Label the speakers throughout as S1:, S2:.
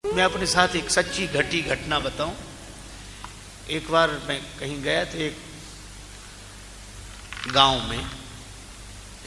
S1: मैं अपने साथ एक सच्ची घटी घटना बताऊं। एक बार मैं कहीं गया तो एक गांव में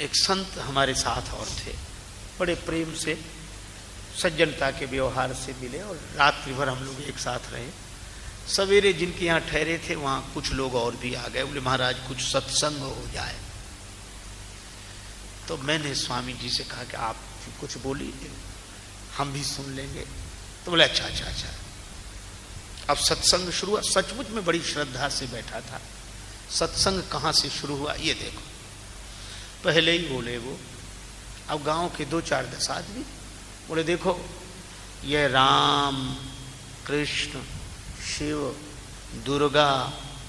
S1: एक संत हमारे साथ और थे। बड़े प्रेम से सज्जनता के व्यवहार से मिले और रात्रि भर हम लोग एक साथ रहे। सवेरे जिनके यहाँ ठहरे थे वहां कुछ लोग और भी आ गए। बोले महाराज कुछ सत्संग हो जाए। तो मैंने स्वामी जी से कहा कि आप कुछ बोलिए, हम भी सुन लेंगे। तो बोले अच्छा। अब सत्संग शुरू हुआ। सचमुच में बड़ी श्रद्धा से बैठा था। सत्संग कहाँ से शुरू हुआ ये देखो। पहले ही बोले वो, अब गांव के 2-4-10 आदमी बोले देखो ये राम कृष्ण शिव दुर्गा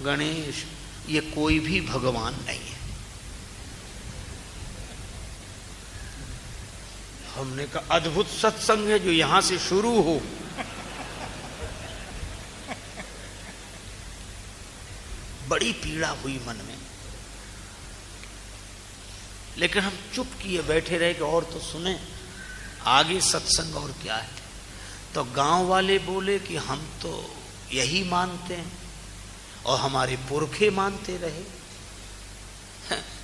S1: गणेश ये कोई भी भगवान नहीं है। हमने कहा अद्भुत सत्संग है जो यहां से शुरू हो। बड़ी पीड़ा हुई मन में, लेकिन हम चुप किए बैठे रहे कि और तो सुने आगे सत्संग और क्या है। तो गांव वाले बोले कि हम तो यही मानते हैं और हमारे पुरखे मानते रहे।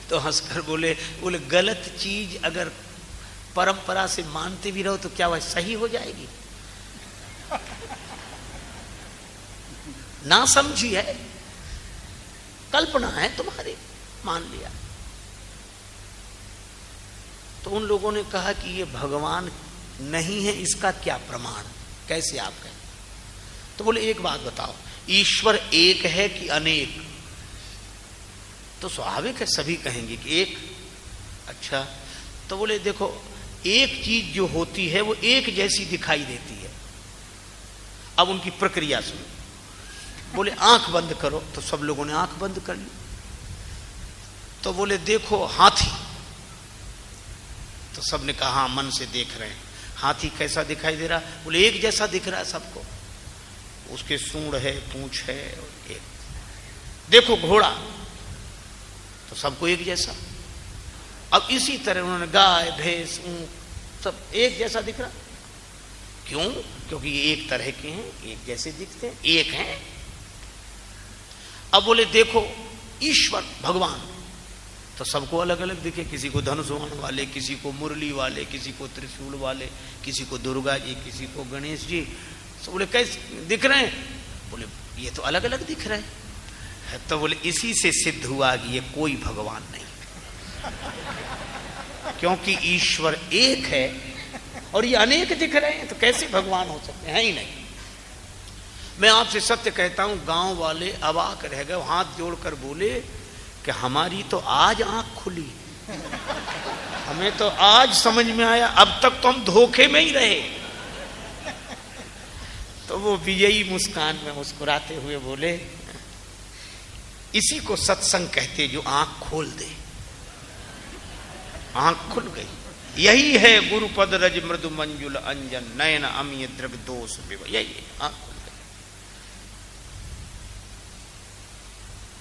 S1: तो हंसकर बोले गलत चीज अगर परंपरा से मानते भी रहो तो क्या वह सही हो जाएगी? ना समझी है, कल्पना है तुम्हारी, मान लिया। तो उन लोगों ने कहा कि ये भगवान नहीं है, इसका क्या प्रमाण, कैसे आप कहें? तो बोले एक बात बताओ, ईश्वर एक है कि अनेक? तो स्वाभाविक है सभी कहेंगे कि एक। अच्छा, तो बोले देखो एक चीज जो होती है वो एक जैसी दिखाई देती है। अब उनकी प्रक्रिया सुनो। बोले आंख बंद करो, तो सब लोगों ने आंख बंद कर ली। तो बोले देखो हाथी, तो सबने कहा हाँ मन से देख रहे हैं। हाथी कैसा दिखाई दे रहा? बोले एक जैसा दिख रहा है सबको, उसके सूंड है पूंछ है और एक। देखो घोड़ा, तो सबको एक जैसा। अब इसी तरह उन्होंने गाय भैंस ऊंट सब एक जैसा दिख रहा। क्यों? क्योंकि ये एक तरह के हैं, एक जैसे दिखते हैं, एक हैं। अब बोले देखो ईश्वर भगवान, तो सबको अलग अलग दिखे। किसी को धनुष वाले, किसी को मुरली वाले, किसी को त्रिशूल वाले, किसी को दुर्गा जी, किसी को गणेश जी। तो बोले कैसे दिख रहे हैं? बोले ये तो अलग अलग दिख रहे हैं। तो बोले इसी से सिद्ध हुआ कि ये कोई भगवान नहीं, क्योंकि ईश्वर एक है और ये अनेक दिख रहे हैं, तो कैसे भगवान हो सकते हैं? ही नहीं। मैं आपसे सत्य कहता हूं, गांव वाले अवाक रह गए, हाथ जोड़कर बोले कि हमारी तो आज आंख खुली, हमें तो आज समझ में आया, अब तक तो हम धोखे में ही रहे। तो वो विजयी मुस्कान में मुस्कुराते हुए बोले इसी को सत्संग कहते जो आंख खोल दे। आंख खुल गई। यही है गुरुपद रज मृदु मंजुल अंजन नयन अमीय द्रग दोष विव। यही है, आंख खुल गई।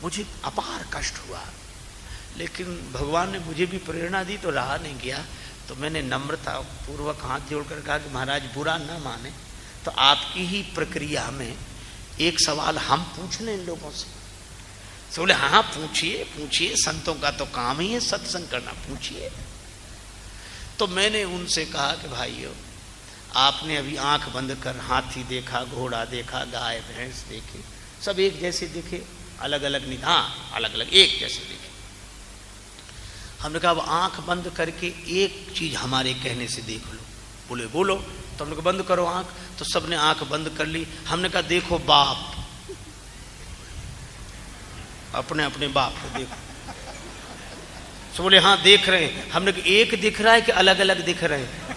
S1: मुझे अपार कष्ट हुआ, लेकिन भगवान ने मुझे भी प्रेरणा दी तो रहा नहीं गया। तो मैंने नम्रता पूर्वक हाथ जोड़कर कहा कि महाराज बुरा ना माने, तो आपकी ही प्रक्रिया में एक सवाल हम पूछ लें इन लोगों से। तो बोले हाँ पूछिए, संतों का तो काम ही है सत्संग करना, पूछिए। तो मैंने उनसे कहा कि भाइयों आपने अभी आंख बंद कर हाथी देखा, घोड़ा देखा, गाय भैंस देखी, सब एक जैसे दिखे, अलग अलग नहीं, हाँ अलग अलग एक जैसे दिखे। हमने कहा अब आंख बंद करके एक चीज हमारे कहने से देख लो। बोले बोलो। तो हमने कहा बंद करो आंख। तो सबने आंख बंद कर ली। हमने कहा देखो बाप, अपने अपने बाप को देखो। तो बोले हाँ देख रहे हैं। हमने कहा एक दिख रहा है कि अलग अलग दिख रहे हैं?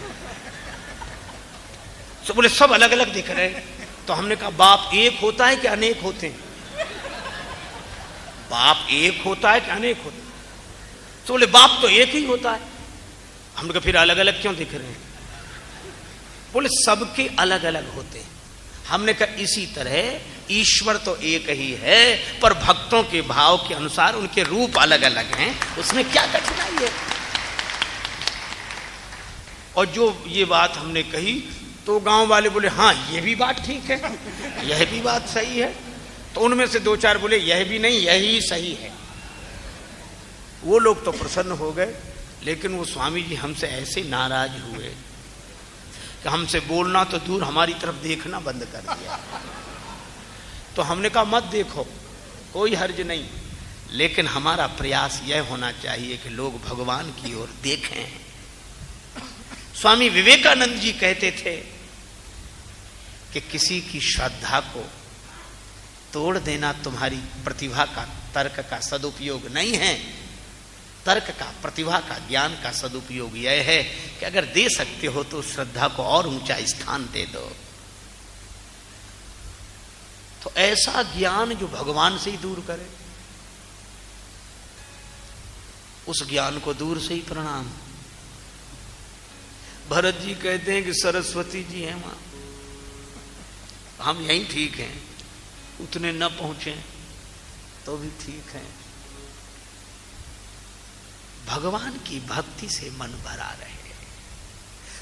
S1: तो बोले सब अलग अलग दिख रहे हैं। तो हमने कहा बाप एक होता है कि अनेक होते हैं? बाप एक होता है कि अनेक होते हैं? तो बोले बाप तो एक ही होता है। हमने कहा फिर अलग अलग क्यों दिख रहे हैं? बोले सबके अलग अलग होते हैं। हमने कहा इसी तरह ईश्वर तो एक ही है, पर भक्तों के भाव के अनुसार उनके रूप अलग अलग हैं, उसमें क्या कठिनाई है? और जो ये बात हमने कही तो गांव वाले बोले हाँ ये भी बात ठीक है, यह भी बात सही है। तो उनमें से 2-4 बोले यह भी नहीं, यही सही है। वो लोग तो प्रसन्न हो गए, लेकिन वो स्वामी जी हमसे ऐसे नाराज हुए कि हमसे बोलना तो दूर, हमारी तरफ देखना बंद कर दिया। तो हमने कहा मत देखो, कोई हर्ज नहीं, लेकिन हमारा प्रयास यह होना चाहिए कि लोग भगवान की ओर देखें। स्वामी विवेकानंद जी कहते थे कि किसी की श्रद्धा को तोड़ देना तुम्हारी प्रतिभा का, तर्क का सदुपयोग नहीं है। तर्क का, प्रतिभा का, ज्ञान का सदुपयोग यह है कि अगर दे सकते हो तो श्रद्धा को और ऊंचा स्थान दे दो। तो ऐसा ज्ञान जो भगवान से ही दूर करे, उस ज्ञान को दूर से ही प्रणाम। भरत जी कहते हैं कि सरस्वती जी हैं वहां, हम यहीं ठीक हैं, उतने न पहुंचे तो भी ठीक है। भगवान की भक्ति से मन भरा रहे,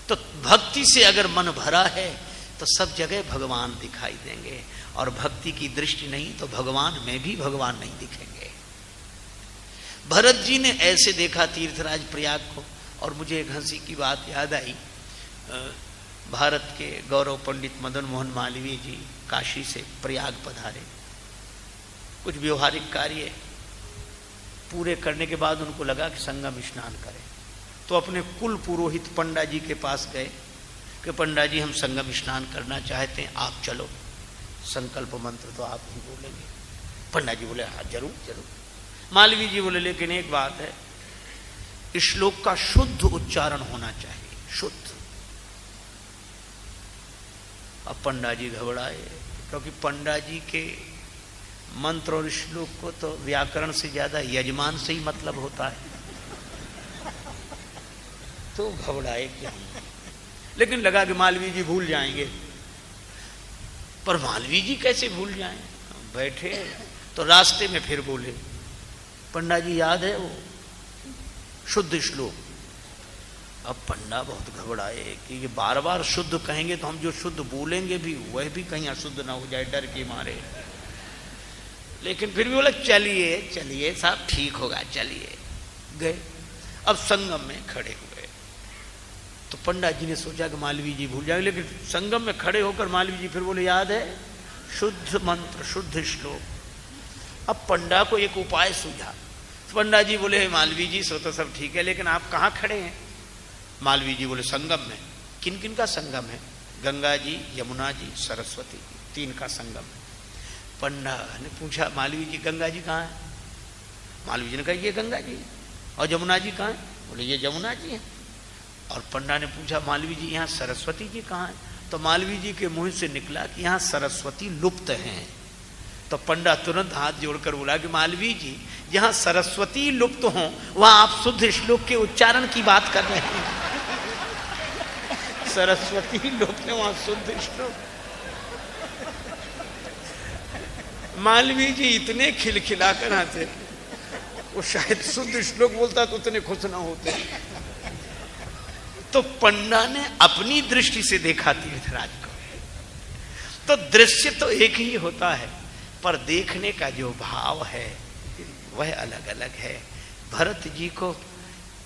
S1: तो भक्ति से अगर मन भरा है तो सब जगह भगवान दिखाई देंगे, और भक्ति की दृष्टि नहीं तो भगवान में भी भगवान नहीं दिखेंगे। भरत जी ने ऐसे देखा तीर्थराज प्रयाग को। और मुझे एक हंसी की बात याद आई, भारत के गौरव पंडित मदन मोहन मालवीय जी काशी से प्रयाग पधारे। कुछ व्यवहारिक कार्य पूरे करने के बाद उनको लगा कि संगम स्नान करें, तो अपने कुल पुरोहित पंडा जी के पास गए कि पंडा जी हम संगम स्नान करना चाहते हैं, आप चलो, संकल्प मंत्र तो आप ही बोलेंगे। पंडा जी बोले हाँ जरूर जरूर। मालवीय जी बोले लेकिन एक बात है, श्लोक का शुद्ध उच्चारण होना चाहिए, शुद्ध। अब पंडा जी घबराए, क्योंकि पंडा जी के मंत्र और श्लोक को तो व्याकरण से ज्यादा यजमान से ही मतलब होता है, तो घबराए क्या। लेकिन लगा कि मालवीय जी भूल जाएंगे, पर मालवीय जी कैसे भूल जाएं। बैठे तो रास्ते में फिर बोले, पंडा जी याद है वो शुद्ध श्लोक। अब पंडा बहुत घबराए कि ये बार बार शुद्ध कहेंगे तो हम जो शुद्ध बोलेंगे भी वह भी कहीं अशुद्ध ना हो जाए, डर के मारे। लेकिन फिर भी बोले चलिए चलिए साहब ठीक होगा, चलिए। गए, अब संगम में खड़े हुए। तो पंडा जी ने सोचा कि मालवीय जी भूल जाएंगे, लेकिन संगम में खड़े होकर मालवीय जी फिर बोले याद है शुद्ध मंत्र शुद्ध श्लोक। अब पंडा को एक उपाय सूझा। पंडा जी बोले मालवीय जी सो तो सब ठीक है, लेकिन आप कहाँ खड़े हैं। मालवीय जी बोले संगम में। किन किन का संगम है। गंगा जी, यमुना जी, सरस्वती जी, 3 का संगम है। पंडा ने पूछा मालवीय जी गंगा जी कहाँ है। मालवीय जी ने कहा ये गंगा जी। और यमुना जी कहाँ है। बोले ये यमुना जी है। और पंडा ने पूछा मालवीय जी यहाँ सरस्वती जी कहाँ है। तो मालवीय जी के मुंह से निकला कि यहाँ सरस्वती लुप्त हैं। तो पंडा तुरंत हाथ जोड़कर बोला कि मालवीय जी जहां सरस्वती लुप्त हो वहां आप शुद्ध श्लोक के उच्चारण की बात कर रहे हैं। सरस्वती लुप्त है वहां शुद्ध श्लोक। मालवीय जी इतने खिलखिलाकर हंसे, वो शायद शुद्ध श्लोक बोलता तो उतने खुश ना होते। तो पंडा ने अपनी दृष्टि से देखा तीर्थराज को। तो दृश्य तो एक ही होता है, पर देखने का जो भाव है वह अलग अलग है। भरत जी को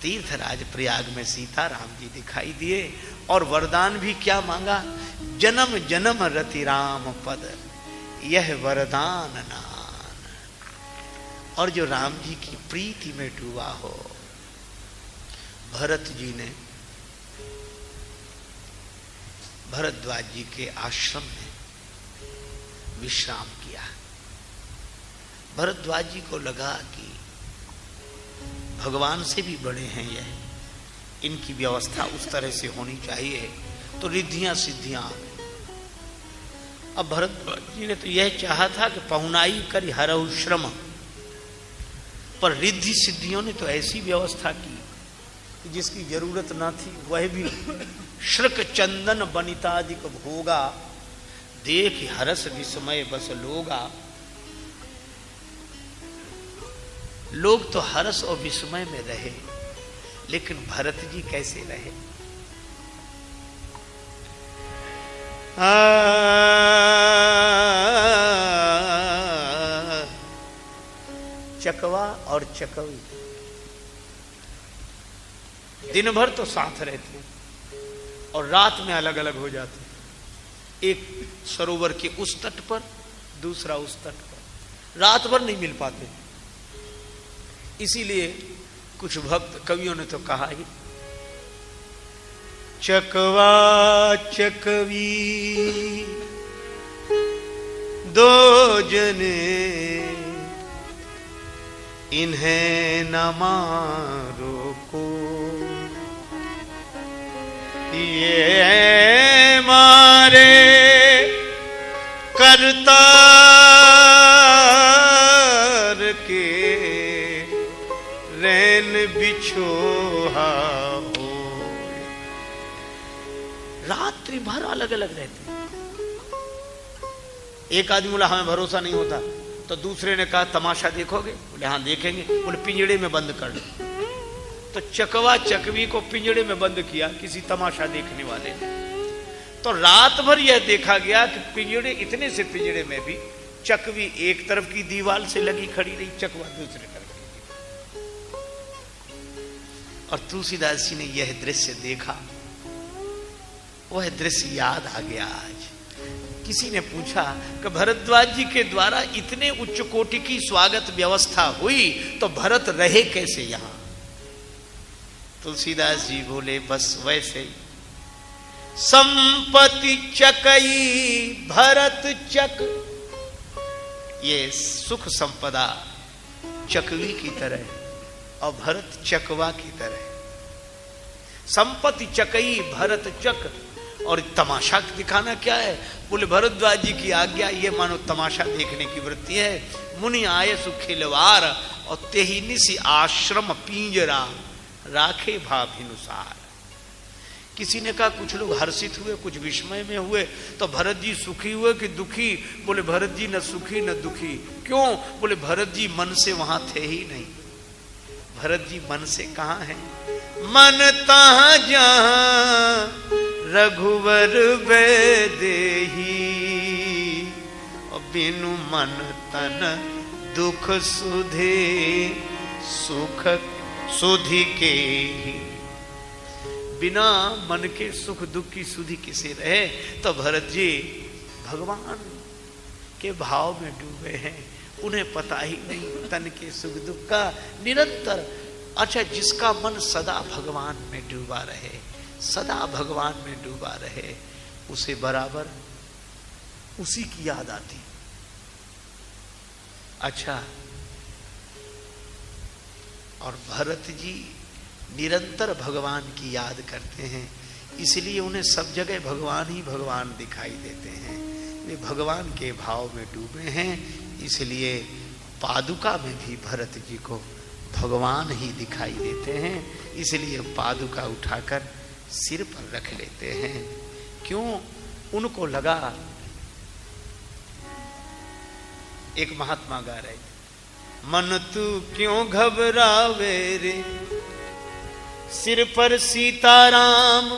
S1: तीर्थराज प्रयाग में सीताराम जी दिखाई दिए, और वरदान भी क्या मांगा, जन्म जन्म रति राम पद यह वरदान नान। और जो राम जी की प्रीति में डूबा हो। भरत जी ने भरद्वाज जी के आश्रम में विश्राम किया। भरद्वाज जी को लगा कि भगवान से भी बड़े हैं यह, इनकी व्यवस्था उस तरह से होनी चाहिए तो रिद्धियां सिद्धियां। अब भरद्वाज जी ने तो यह चाहा था कि पहुनाई कर हरहु श्रम, पर रिद्धि सिद्धियों ने तो ऐसी व्यवस्था की कि जिसकी जरूरत ना थी, वह भी श्रक चंदन बनितादिक भोगा देख हरस विस्मय बस लोगा। लोग तो हर्ष और विस्मय में रहे, लेकिन भरत जी कैसे रहे। चकवा और चकवी दिन भर तो साथ रहते हैं और रात में अलग अलग हो जाते हैं। एक सरोवर के उस तट पर, दूसरा उस तट पर, रात भर नहीं मिल पाते। इसीलिए कुछ भक्त कवियों ने तो कहा ही, चकवा चकवी दो जने इन्हें न मारो को, ये मारे करतार के रैन बिछोहा हो। रात्रि भर अलग अलग रहते हैं। एक आदमी बोला हमें भरोसा नहीं होता, तो दूसरे ने कहा तमाशा देखोगे? बोले हाँ देखेंगे। बोले पिंजड़े में बंद कर लो। तो चकवा चकवी को पिंजड़े में बंद किया किसी तमाशा देखने वाले ने। तो रात भर यह देखा गया कि पिंजड़े, इतने से पिंजड़े में भी चकवी एक तरफ की दीवार से लगी खड़ी रही, चकवा दूसरे तरफ की। और तुलसीदास जी ने यह दृश्य देखा, वह दृश्य याद आ गया। आज किसी ने पूछा कि भरद्वाज जी के द्वारा इतने उच्च कोटि की स्वागत व्यवस्था हुई तो भरत रहे कैसे यहां? तुलसीदास जी बोले बस वैसे ही, संपत्ति चकई भरत चक, ये सुख संपदा चकवी की तरह और भरत चकवा की तरह। संपत्ति चकई भरत चक, और तमाशा दिखाना क्या है? बोले भरद्वाज जी की आज्ञा, ये मानो तमाशा देखने की वृत्ति है। मुनि आये सुखिलवार और तेही निसी आश्रम पिंजरा राखे भाभिनुसार। किसी ने कहा कुछ लोग हर्षित हुए, कुछ विस्मय में हुए, तो भरत जी सुखी हुए कि दुखी? बोले भरत जी न सुखी न दुखी। क्यों? बोले भरत जी मन से वहां थे ही नहीं। भरत जी मन से कहां है? मन तहां जहां रघुवर बेदेही, और बिनु मन तन दुख सुधे सुख सुधि के ही। बिना मन के सुख दुख की सुधि किसे रहे? तो भरत जी भगवान के भाव में डूबे हैं, उन्हें पता ही नहीं तन के सुख दुख का निरंतर। अच्छा, जिसका मन सदा भगवान में डूबा रहे, सदा भगवान में डूबा रहे, उसे बराबर उसी की याद आती। अच्छा, और भरत जी निरंतर भगवान की याद करते हैं, इसलिए उन्हें सब जगह भगवान ही भगवान दिखाई देते हैं। वे भगवान के भाव में डूबे हैं, इसलिए पादुका में भी भरत जी को भगवान ही दिखाई देते हैं। इसलिए पादुका उठाकर सिर पर रख लेते हैं। क्यों? उनको लगा, एक महात्मा गा रहे, मन तू क्यों घबरावे रे, सिर पर सीताराम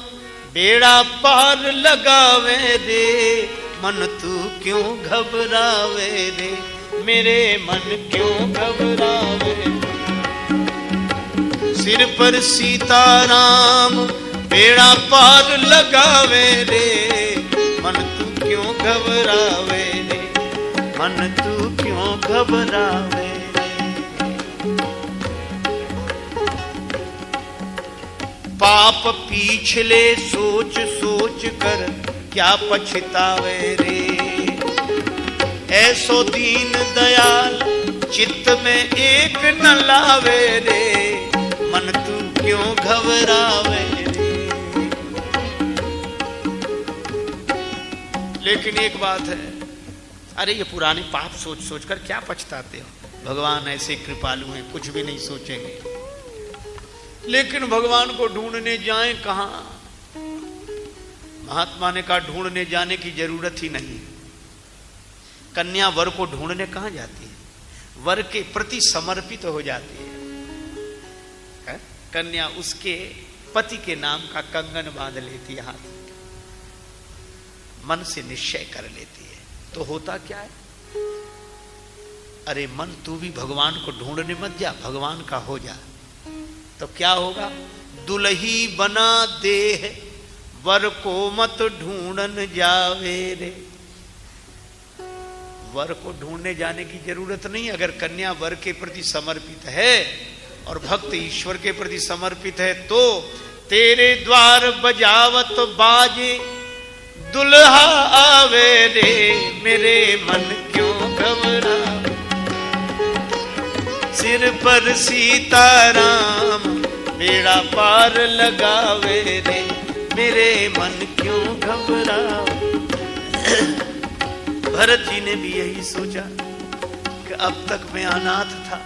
S1: बेड़ा पार लगावे रे। मन तू क्यों घबरावे रे, मेरे मन क्यों घबरावे, सिर पर सीताराम बेड़ा पार लगावे रे। मन तू क्यों घबरावे रे, मन तू क्यों घबरावे रे। पाप पिछले सोच सोच कर क्या पछतावे रे, ऐसो दीन दयाल चित्त में एक न लावे रे। मन तू क्यों घबरावे रे। लेकिन एक बात है, अरे ये पुराने पाप सोच सोच कर क्या पछताते हो? भगवान ऐसे कृपालु हैं, कुछ भी नहीं सोचेंगे। लेकिन भगवान को ढूंढने जाएं कहां? महात्मा ने कहा ढूंढने जाने की जरूरत ही नहीं। कन्या वर को ढूंढने कहां जाती है? वर के प्रति समर्पित हो जाती है। कन्या उसके पति के नाम का कंगन बांध लेती है हाथ। मन से निश्चय कर लेती है। तो होता क्या है, अरे मन तू भी भगवान को ढूंढने मत जा, भगवान का हो जा। तो क्या होगा, दुल्ही बना देह वर को मत ढूंढन जावे रे। वर को ढूंढने जाने की जरूरत नहीं। अगर कन्या वर के प्रति समर्पित है और भक्त ईश्वर के प्रति समर्पित है तो तेरे द्वार बजावत बाजे दुल्हा आवे रे, मेरे मन क्यों घबरा। सिर पर सीताराम बेड़ा पार लगावे रे, मेरे मन क्यों घबरा। भरत जी ने भी यही सोचा कि अब तक मैं अनाथ था,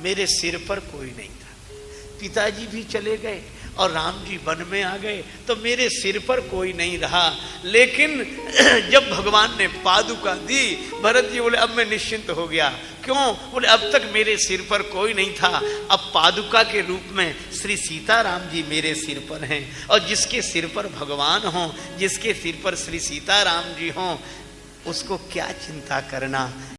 S1: मेरे सिर पर कोई नहीं था। पिताजी भी चले गए और राम जी वन में आ गए तो मेरे सिर पर कोई नहीं रहा। लेकिन जब भगवान ने पादुका दी, भरत जी बोले अब मैं निश्चिंत हो गया। क्यों? बोले अब तक मेरे सिर पर कोई नहीं था, अब पादुका के रूप में श्री सीताराम जी मेरे सिर पर हैं। और जिसके सिर पर भगवान हों, जिसके सिर पर श्री सीताराम जी हों, उसको क्या चिंता करना।